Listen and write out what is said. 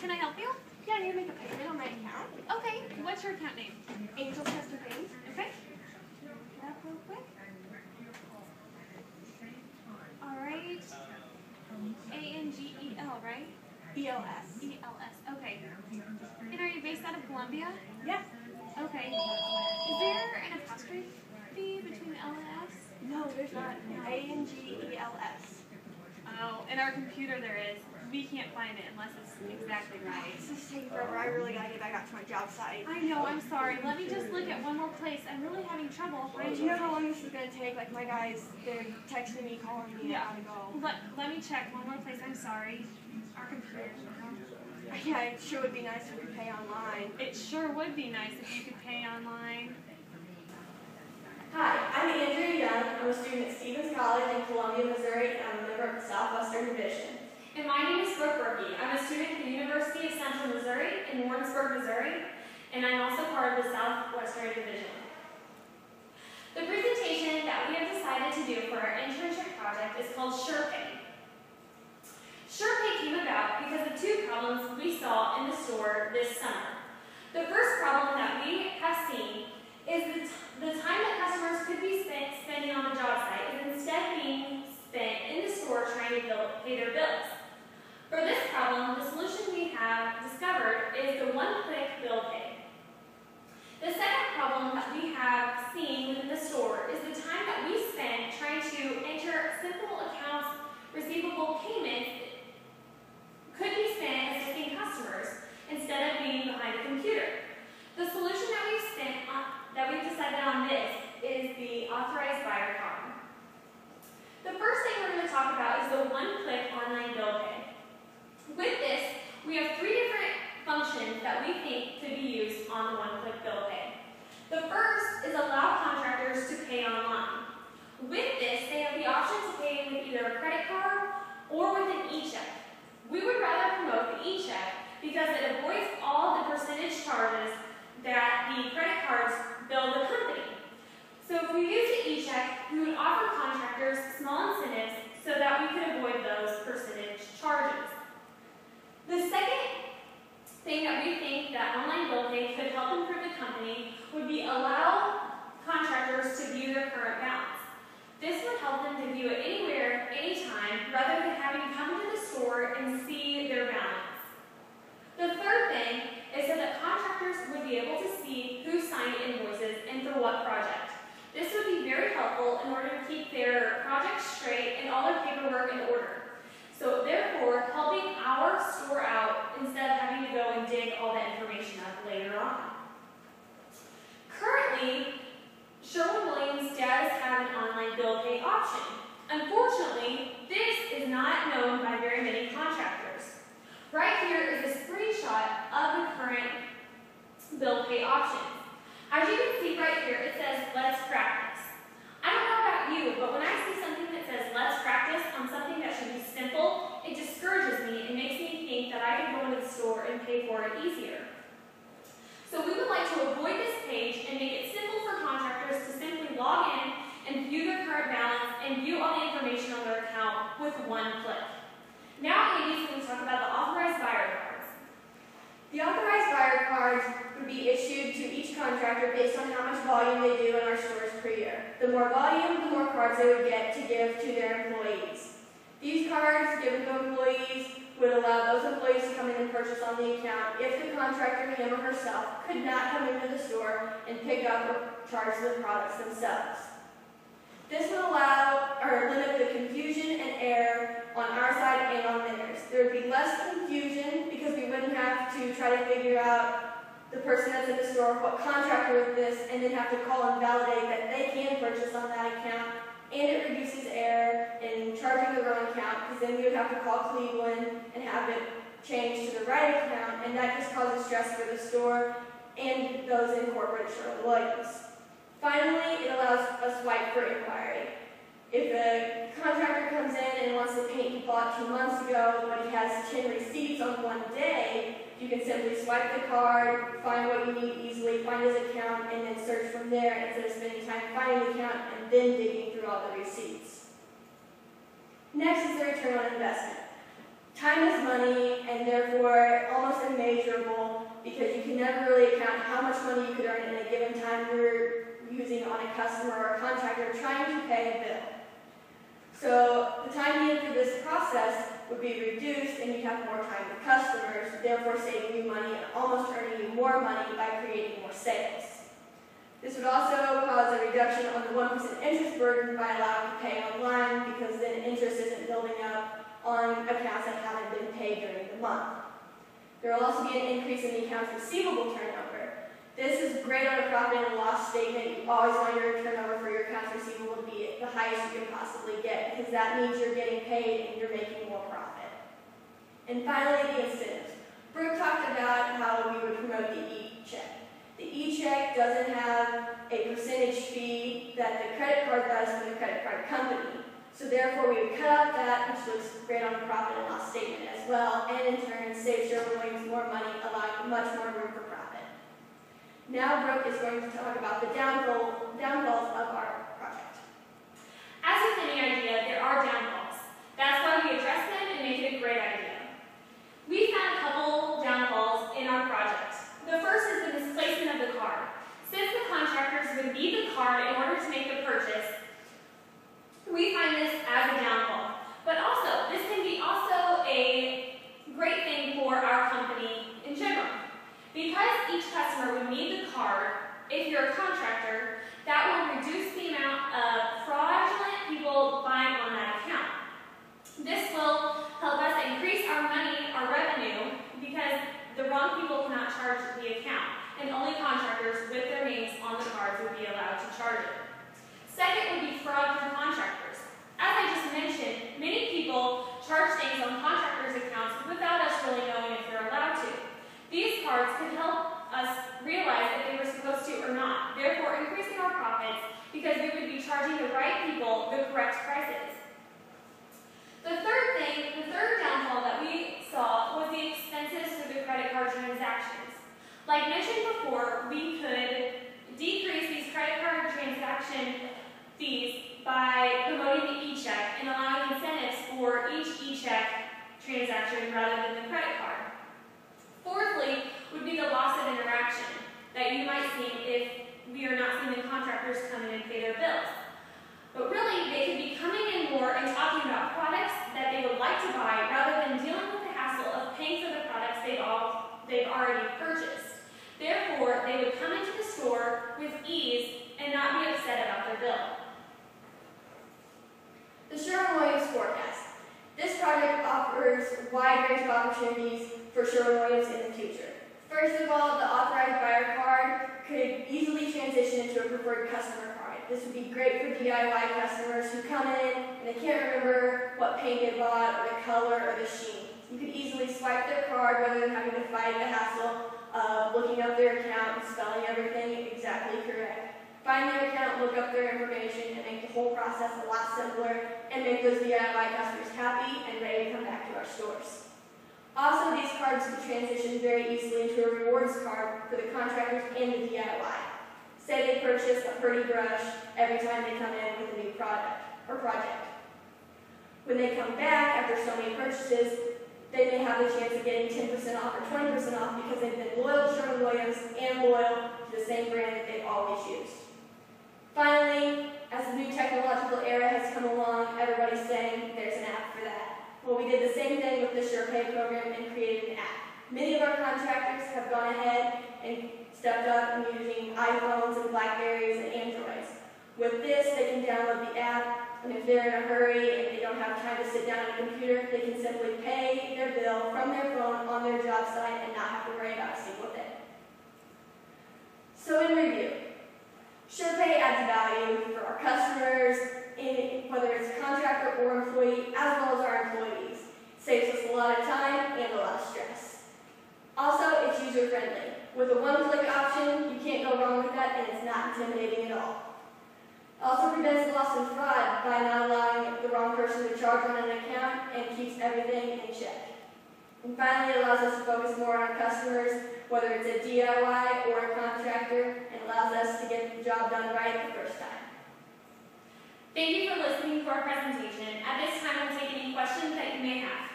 Can I help you? Yeah, I need to make a payment on my account. Okay. What's your account name? Angel's Custom Paint. Okay. That real quick. All right. ANGEL, right? ELS. ELS. Okay. And are you based out of Columbia? Yeah. Okay. Is there an apostrophe between the L and S? No, there's not. ANGELS. Oh, in our computer there is. We can't find it unless it's exactly right. This is taking forever. I really gotta get back out to my job site. I know, I'm sorry. Let me just look at one more place. I'm really having trouble Do finding you know how long this is gonna take? Like my guys, they're texting me, calling me, Yeah. how to go. Let me check one more place. I'm sorry. Our computer. Yeah, it sure would be nice if we could pay online. It sure would be nice if you could pay online. Hi, I'm Andrea Young. I'm a student at Stevens College in Columbia, Missouri, and I'm a member of the Southwestern Division. And my name is Brooke Berkey. I'm a student at the University of Central Missouri in Warrensburg, Missouri, and I'm also part of the Southwestern Division. The presentation that we have decided to do for our internship project is called SherPay. SherPay came about because of two problems we saw in the store this summer. The first problem that we have seen is the time that customers could be spending on the job site is instead being spent in the store trying to pay their bills. For this problem, the solution we have discovered is the one-click bill pay. The second problem that we have seen within the store is the time that we spend trying to enter simple accounts receivable payments could be spent assisting customers instead of being behind a computer. The solution that we've decided on this is the authorized buyer card. The first thing we're going to talk about is the one-click online bill pay. With this, we have three different functions that we think could be used on the one-click bill pay. The first is allow contractors to pay online. With this, they have the option to pay with either a credit card or with an e-check. We would rather promote the e-check because it avoids all the percentage charges that the credit cards bill the company. So if we use the e-check, we would offer contractors small incentives so that we could avoid those percentage charges. The second thing that we think that online bill pay could help improve the company would be allow contractors to view their current balance. This would help them to view it anywhere, anytime, rather than having to come to the store and see their balance. The third thing is so that contractors would be able to see who signed invoices and for what project. This would be very helpful in order to keep their projects straight and all their paperwork in order. So therefore, helping our store out instead of having to go and dig all that information up later on. Currently, Sherwin-Williams does have an online bill pay option. Unfortunately, this is not known by very many contractors. Right here is a screenshot of the current bill pay option. As you can see right here, it says, let's practice. I don't know about you, but when I see something that says, let's practice on something that should be simple, it discourages me and makes me think that I can go into the store and pay for it easier. So we would like to avoid this page and make it simple for contractors to simply log in and view their current balance and view all the information on their account with one click. Now Andy's going to talk about the authorized buyer cards. The authorized buyer cards would be issued to each contractor based on how much volume they do in our stores per year. The more volume, the more cards they would get to give to their employees. These cards given to employees would allow those employees to come in and purchase on the account if the contractor, him or herself, could not come into the store and pick up or charge the products themselves. This would allow or limit the confusion and error on our side and on theirs. There would be less confusion because we wouldn't have to try to figure out the person that's in the store, what contractor with this, and then have to call and validate that they can purchase on that account. And it reduces error in charging the wrong account because then we would have to call Cleveland and have it changed to the right account, and that just causes stress for the store and those in corporate Sherwin-Williams. Finally, it allows a swipe for inquiry. If a contractor comes in and wants the paint he bought 2 months ago, but he has 10 receipts on one day, you can simply swipe the card, find what you need easily, find his account, and then search from there instead of spending time finding the account and then digging through all the receipts. Next is the return on investment. Time is money, and therefore almost much money you could earn in a given time you were using on a customer or a contractor trying to pay a bill. So the time needed for this process would be reduced and you'd have more time with customers, therefore saving you money and almost earning you more money by creating more sales. This would also cause a reduction on the 1% interest burden by allowing you to pay online, because then interest isn't building up on accounts that haven't been paid during the month. There will also be an increase in the accounts receivable turnover. This is great on a profit and loss statement. You always want your turnover for your accounts receivable to be the highest you can possibly get, because that means you're getting paid and you're making more profit. And finally, the incentives. Brooke talked about how we would promote the e-check. The e-check doesn't have a percentage fee that the credit card does from the credit card company. So therefore, we would cut out that, which looks great on a profit and loss statement as well, and in turn save Sherwin-Williams more money, allowing much more room for profit. Now Brooke is going to talk about the downfalls of our project. As with any idea, there are downfalls. That's why we address them and make it a great idea. We found a couple downfalls in our project. The first is the misplacement of the card. Since the contractors would need the card in order to make the purchase, we find this as a downfall. But also, this can be also a great thing for our company in general. Because each customer would need the card, if you're a contractor, that will reduce the amount of fraudulent people buying on that account. This will help us increase our money, our revenue, because the wrong people cannot charge the account, and only contractors with their names on the cards would be allowed to charge it. Second would be fraud from contractors. As I just mentioned, many people charge things on contractors' accounts without us really knowing if they're allowed to. These cards could help us realize if they were supposed to or not, therefore increasing our profits because we would be charging the right people the correct prices. The third downfall that we saw was the expenses for the credit card transactions. Like mentioned before, we could decrease these credit card transaction fees by promoting the e-check and allowing incentives for each e-check transaction rather than the credit card. Fourthly would be the loss of interaction that you might see if we are not seeing the contractors come in and pay their bills. But really, they could be coming in more and talking about products that they would like to buy rather than dealing with the hassle of paying for the products they've already purchased. Therefore, they would come into the store with ease and not be upset about their bill. The Sherwin-Williams forecast. This project offers a wide range of opportunities for Sherwin-Williams in the future. First of all, the authorized buyer card could easily transition into a preferred customer card. This would be great for DIY customers who come in and they can't remember what paint they bought, or the color, or the sheen. You could easily swipe their card rather than having to fight the hassle of looking up their account and spelling everything exactly correct. Find their account, look up their information, and make the whole process a lot simpler and make those DIY customers happy and ready to come back to our stores. Also, these cards could transition very easily into a rewards card for the contractors and the DIY. Say they purchase a pretty brush every time they come in with a new product or project. When they come back after so many purchases, they may have the chance of getting 10% off or 20% off because they've been loyal to Sherwin-Williams and loyal to the same brand that they've always used. Finally, as the new technological era has come along, everybody's saying there's an app for that. Well, we did the same thing with the SherPay program and created an app. Many of our contractors have gone ahead and stepped up and using iPhones and Blackberries and Androids. With this, they can download the app, and if they're in a hurry and they don't have time to sit down at a computer, they can simply pay their bill from their phone on their job site and not have to worry about a single thing. So in review, SherPay adds value for our customers, whether it's contractor or employee, as well as our employees. It saves us a lot of time and a lot of stress. Also, it's user-friendly. With a one-click option, you can't go wrong with that, and it's not intimidating at all. It also prevents loss and fraud by not allowing the wrong person to charge on an account and keeps everything in check. And finally, it allows us to focus more on our customers, whether it's a DIY or a contractor, and allows us to get the job done right the first time. Thank you for listening to our presentation. At this time, we'll take any questions that you may have.